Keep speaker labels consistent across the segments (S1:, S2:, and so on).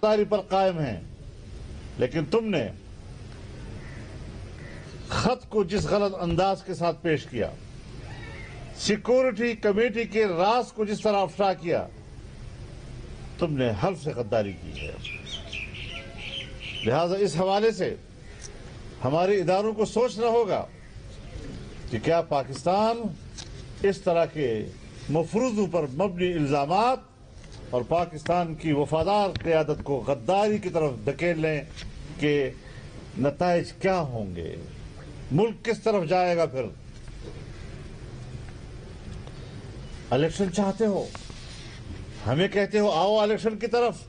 S1: پر قائم ہیں، لیکن تم نے خط کو جس غلط انداز کے ساتھ پیش کیا، سیکورٹی کمیٹی کے راز کو جس طرح افشا کیا، تم نے حلف سے غداری کی ہے۔ لہذا اس حوالے سے ہمارے اداروں کو سوچنا ہوگا کہ کیا پاکستان اس طرح کے مفروضوں پر مبنی الزامات اور پاکستان کی وفادار قیادت کو غداری کی طرف دھکیل لیں کہ نتائج کیا ہوں گے، ملک کس طرف جائے گا۔ پھر الیکشن چاہتے ہو، ہمیں کہتے ہو آؤ الیکشن کی طرف۔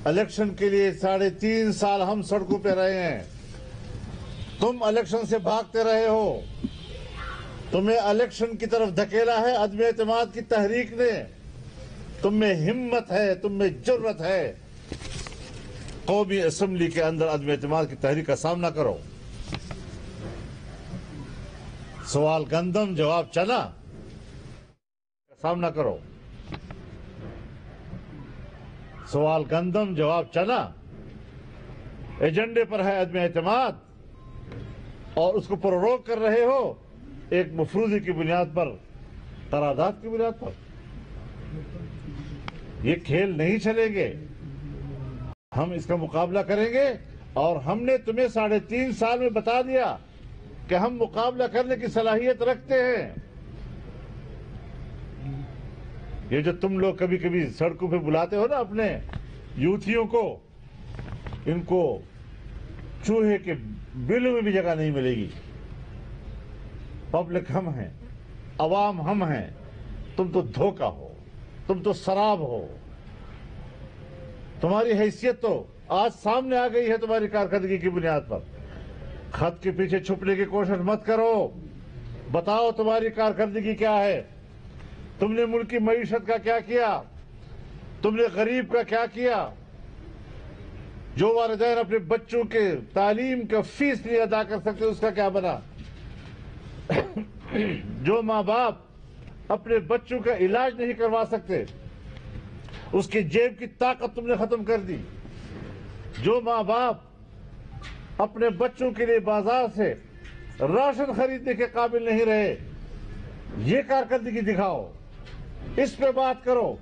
S1: الیکشن کے لیے 3.5 سال ہم سڑکوں پہ رہے ہیں، تم الیکشن سے بھاگتے رہے ہو۔ تمہیں الیکشن کی طرف دھکیلا ہے عدم اعتماد کی تحریک نے۔ تم میں ہمت ہے، تم میں جرأت ہے، قومی اسمبلی کے اندر عدم اعتماد کی تحریک کا سامنا کرو۔ سوال گندم جواب چنا کا سامنا کرو۔ سوال گندم جواب چنا، ایجنڈے پر ہے عدم اعتماد اور اس کو پروروگ کر رہے ہو ایک مفروضے کی بنیاد پر، قرارداد کی بنیاد پر۔ یہ کھیل نہیں چلیں گے، ہم اس کا مقابلہ کریں گے۔ اور ہم نے تمہیں 3.5 سال میں بتا دیا کہ ہم مقابلہ کرنے کی صلاحیت رکھتے ہیں۔ یہ جو تم لوگ کبھی کبھی سڑکوں پہ بلاتے ہو نا اپنے یوتھیوں کو، ان کو چوہے کے بلوں میں بھی جگہ نہیں ملے گی۔ پبلک ہم ہیں، عوام ہم ہیں، تم تو دھوکہ ہو، تم تو سراب ہو۔ تمہاری حیثیت تو آج سامنے آ گئی ہے تمہاری کارکردگی کی بنیاد پر۔ خط کے پیچھے چھپنے کی کوشش مت کرو، بتاؤ تمہاری کارکردگی کیا ہے۔ تم نے ملک کی معیشت کا کیا کیا، تم نے غریب کا کیا کیا۔ جو والدین اپنے بچوں کے تعلیم کا فیس نہیں ادا کر سکتے اس کا کیا بنا۔ جو ماں باپ اپنے بچوں کا علاج نہیں کروا سکتے اس کی جیب کی طاقت تم نے ختم کر دی۔ جو ماں باپ اپنے بچوں کے لیے بازار سے راشن خریدنے کے قابل نہیں رہے، یہ کارکردگی دکھاؤ، اس پہ بات کرو۔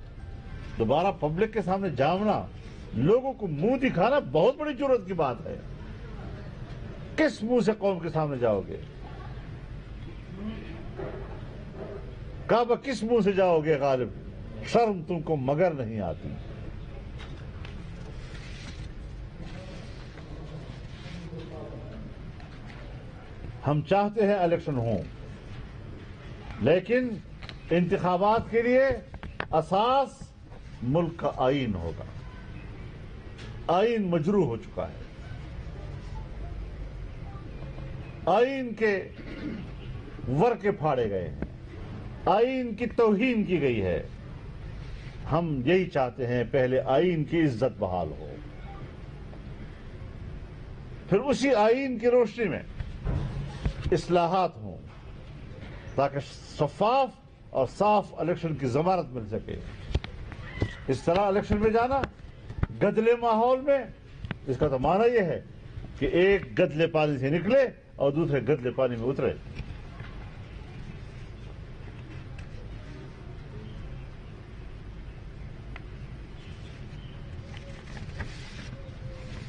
S1: دوبارہ پبلک کے سامنے جامنا، لوگوں کو منہ دکھانا بہت بڑی جرأت کی بات ہے۔ کس منہ سے قوم کے سامنے جاؤ گے؟ کعبہ کس منہ سے جاؤ گے غالب؟ شرم تم کو مگر نہیں آتی۔ ہم چاہتے ہیں الیکشن ہوں، لیکن انتخابات کے لیے اساس ملک کا آئین ہوگا۔ آئین مجروح ہو چکا ہے، آئین کے ورقے پھاڑے گئے ہیں، آئین کی توہین کی گئی ہے۔ ہم یہی چاہتے ہیں پہلے آئین کی عزت بحال ہو، پھر اسی آئین کی روشنی میں اصلاحات ہوں تاکہ شفاف اور صاف الیکشن کی ضمانت مل سکے۔ اس طرح الیکشن میں جانا گدلے ماحول میں، اس کا تو معنی یہ ہے کہ ایک گدلے پانی سے نکلے اور دوسرے گدلے پانی میں اترے۔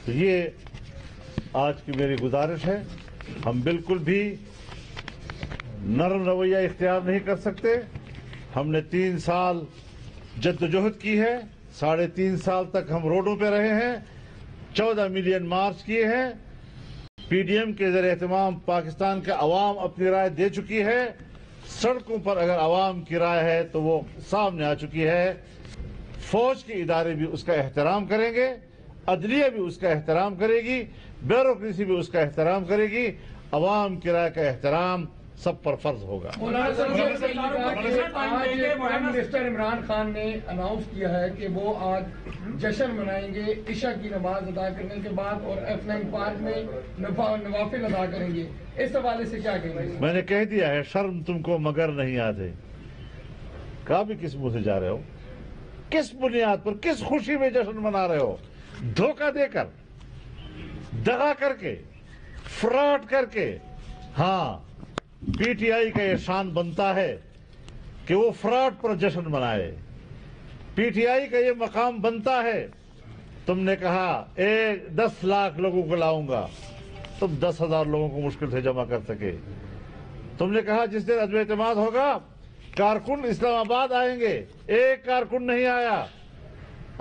S1: تو یہ آج کی میری گزارش ہے۔ ہم بالکل بھی نرم رویہ اختیار نہیں کر سکتے۔ ہم نے 3 سال جدوجہد کی ہے، 3.5 سال تک ہم روڈوں پہ رہے ہیں، 14 ملین مارچ کیے ہیں۔ پی ڈی ایم کے زیر اہتمام پاکستان کے عوام اپنی رائے دے چکی ہے۔ سڑکوں پر اگر عوام کی رائے ہے تو وہ سامنے آ چکی ہے۔ فوج کے ادارے بھی اس کا احترام کریں گے، عدلیہ بھی اس کا احترام کرے گی، بیوروکریسی بھی اس کا احترام کرے گی۔ عوام کی رائے کا احترام سب پر فرض ہوگا۔
S2: پرائم منسٹر عمران خان نے اناؤنس کیا ہے کہ وہ آج جشن منائیں گے عشاء کی نماز ادا کرنے کے بعد، اور F9 پارک میں نوافل ادا کریں گے۔ اس حوالے سے کیا کہیں گے؟
S1: میں نے کہہ دیا ہے، شرم تم کو مگر نہیں آتے۔ کہا بھی کس منہ سے جا رہے ہو؟ किस बुनियाद पर, किस खुशी में जश्न मना रहे हो? धोखा देकर, दगा करके, फ्रॉड करके। हाँ, पीटीआई का ये शान बनता है कि वो फ्रॉड पर जश्न मनाए। पीटीआई का ये मकाम बनता है। तुमने कहा 10 लाख लोगों को लाऊंगा, तुम 10,000 लोगों को मुश्किल से जमा कर सके। तुमने कहा जिस दिन अदम एतमाद होगा कारकुन इस्लामाबाद आएंगे, एक कारकुन नहीं आया।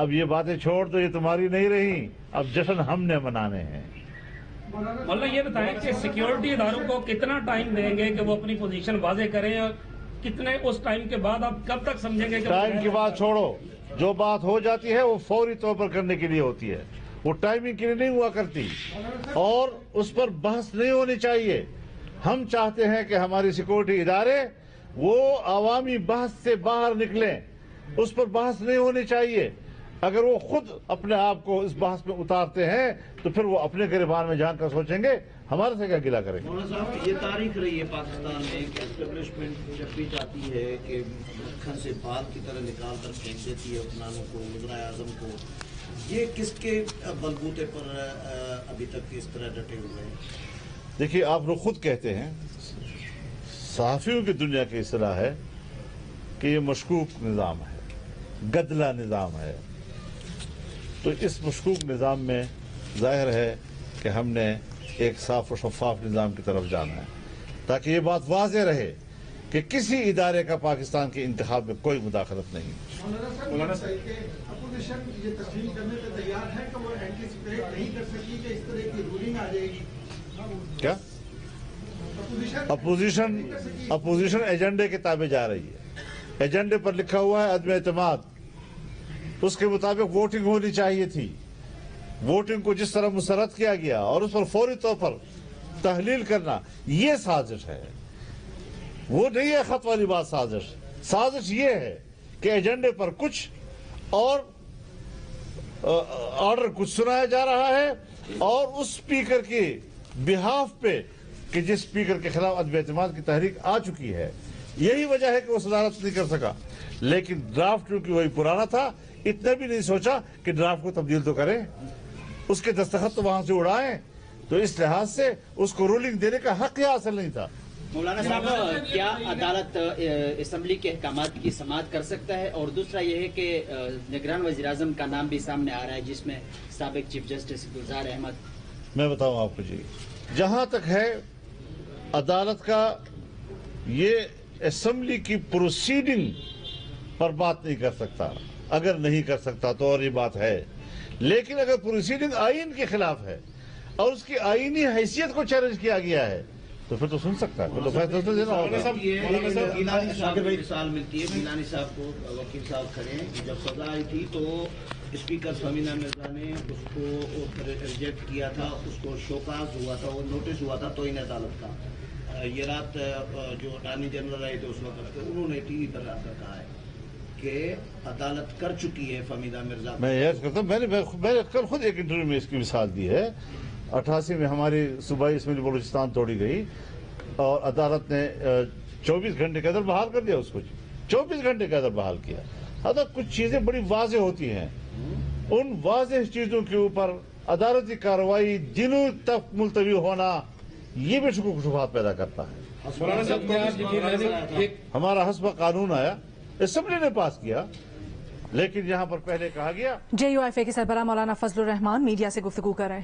S1: अब ये बातें छोड़ दो, ये तुम्हारी नहीं रही, अब जश्न हमने मनाने हैं।
S3: मौलाना ये बताएं कि सिक्योरिटी इदारों को कितना टाइम देंगे कि वो अपनी पोजीशन वाजे करें, और कितने उस टाइम के बाद आप कब तक समझेंगे कि
S1: टाइम की बात छोड़ो, जो बात हो जाती है वो फौरी तौर पर करने के लिए होती है, वो टाइमिंग के लिए नहीं हुआ करती, और उस पर बहस नहीं होनी चाहिए। हम चाहते हैं कि हमारी सिक्योरिटी इदारे वो आवामी बहस से बाहर निकलें, उस पर बहस नहीं होनी चाहिए। अगर वो खुद अपने आप को इस बहस में उतारते हैं तो फिर वो अपने गिरबान में जानकर सोचेंगे हमारे से क्या गिला करेंगे।
S4: मौलाना साहब, ये तारीख रही है पाकिस्तान में कि एस्टेब्लिशमेंट जब भी चाहती है कि मक्खन से बाल की तरह निकाल कर फेंक देती है हुक्मरानों को, वज़ीर आज़म को। ये किसके बलबूते पर अभी तक इस तरह डटे हुए हैं?
S1: देखिए, आप लोग खुद कहते हैं, सहाफियों की दुनिया की इस्तिलाह है कि ये मशकूक निज़ाम है, गदला निज़ाम है। तो इस मशकूक निज़ाम में जाहिर है कि हमने एक साफ और शफाफ निज़ाम की तरफ जाना है, ताकि ये बात वाज़ेह रहे कि किसी इदारे का पाकिस्तान के इंतखाब में कोई मुदाखलत नहीं।
S5: मौलाना साहब, अपोजिशन ये तस्लीम करने पर तैयार है कि वो एंटीसिपेट नहीं कर सकी कि इस तरह की रूलिंग आ जाएगी?
S1: क्या अपोजिशन एजेंडे के ताबे जा रही है। एजेंडे पर लिखा हुआ है अदम एतमाद, उसके मुताबिक वोटिंग होनी चाहिए थी। वोटिंग को जिस तरह मुसरत किया गया और उस पर फौरी तौर पर तहलील करना, ये साजिश है, वो नहीं है खत वाली बात। साजिश ये है कि एजेंडे पर कुछ और ऑर्डर कुछ सुनाया जा रहा है, और उस स्पीकर के बिहाफ पे कि जिस स्पीकर के खिलाफ अदम एतमाद की तहरीक आ चुकी है, यही वजह है कि वो सदारत नहीं कर सका। लेकिन ड्राफ्ट क्योंकि वही पुराना था, इतना भी नहीं सोचा कि ड्राफ्ट को तब्दील तो करें, उसके दस्तखत तो वहां से उड़ाएं। तो इस लिहाज से उसको रूलिंग देने का हक या हासिल नहीं था।
S6: मौलाना साहब, क्या अदालत असम्बली के अहकामात की समाअत कर सकता है? और दूसरा यह है कि निगरान वज़ीर आज़म का नाम भी सामने आ रहा है, जिसमें साबिक चीफ जस्टिस गुलजार अहमद।
S1: मैं बताऊं आपको जी, जहां तक है अदालत का, ये असम्बली की प्रोसीडिंग पर बात नहीं कर सकता। अगर नहीं कर सकता तो और ये बात है, लेकिन अगर प्रोसीडिंग आईन के खिलाफ है और उसकी आईनी हैसियत को चैलेंज किया गया है तो फिर तो सुन सकता है, फिर तो फैसला तो देना होगा।
S4: गिलानी साहब को मिसाल मिलती है। गिलानी साहब को वकील साहब खड़े हैं, जब सजा आई थी तो स्पीकर फमीना मिर्जा ने उसको रिजेक्ट किया था, उसको शोकाज हुआ था, वो नोटिस हुआ था तो इन अदालत का। ये रात जो अटॉर्नी जनरल आए थे उस वक्त उन्होंने टीवी पर आकर कहा है कि अदालत कर चुकी है फमीदा मिर्जा।
S1: मैं याद करता हूँ, मैंने कल खुद एक इंटरव्यू में इसकी मिसाल दी है। 88 में हमारी सूबाई असम्बली बलूचिस्तान तोड़ी गई और अदालत ने 24 घंटे के अंदर बहाल कर दिया उसको। 24 घंटे के अंदर बहाल किया। अगर कुछ चीजें बड़ी वाज़ेह होती हैं, उन वाज़ेह चीजों के ऊपर अदालती कार्रवाई दिनों तक मुलतवी होना, ये भी शुबहात पैदा करता है। हमारा हस्ब कानून आया, असम्बली ने पास किया, लेकिन यहाँ पर पहले कहा गया।
S7: JUIF के सरबराह मौलाना फजलुर रहमान मीडिया से गुफ्तगू कर रहे हैं।